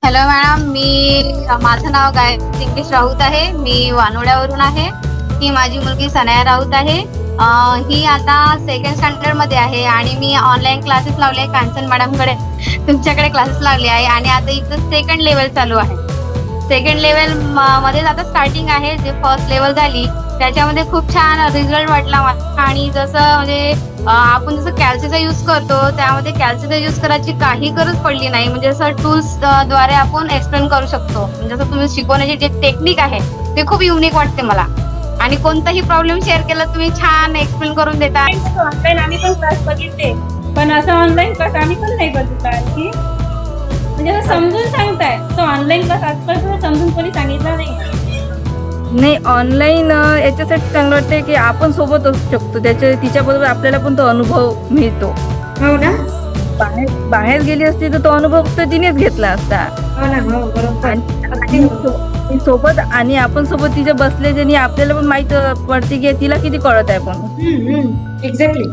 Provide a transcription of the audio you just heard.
Hello madam, माझं नाव Gayatri English Raut आहे. मी वानोड्यावरून आहे. ही माझी मुलगी सनाया राऊत आहे. ही आता सेकंड स्टँडर्ड मध्ये आहे आणि मी ऑनलाईन क्लासेस लावले आहे कांचन मॅडमकडे. तुमच्याकडे क्लासेस लावले आहे आणि आता इथं सेकंड लेवल चालू आहे. सेकंड लेवल मध्ये आता स्टार्टिंग आहे. जे फर्स्ट लेवल झाली त्याच्यामध्ये खूप छान रिझल्ट वाटला मला. आणि जसं म्हणजे आपण जसं कॅल्सीचा यूज करतो त्यामध्ये कॅल्सीचा यूज करायची काही गरज पडली नाही. म्हणजे असं टूल्स द्वारे आपण एक्सप्लेन करू शकतो. म्हणजे जसं तुम्ही शिकवण्याची जे टेक्निक आहे ते खूप युनिक वाटते मला. आणि कोणताही प्रॉब्लेम शेअर केला तुम्ही छान एक्सप्लेन करून देता. ऑनलाईन आम्ही पण क्लास बघितले, पण असं ऑनलाईन क्लास आम्ही पण नाही बघितला आणखी. म्हणजे असं समजून सांगताय तो ऑनलाईन क्लास आजकाल समजून कोणी सांगितलं नाही. ऑनलाईन याच्यासाठी चांगलं वाटतंय की आपण सोबत असू शकतो. तिच्याबरोबर आपल्याला पण तो अनुभव मिळतो. हो ना. बाहेर गेली असती तर तो अनुभव तर तिनेच घेतला असता. हो ना. हो बरोबर. आणि सोबत आणि आपण सोबत तिच्या बसले ज्यांनी आपल्याला पण माहित पडते की तिला किती कळत आहे पण. एक्झॅक्टली.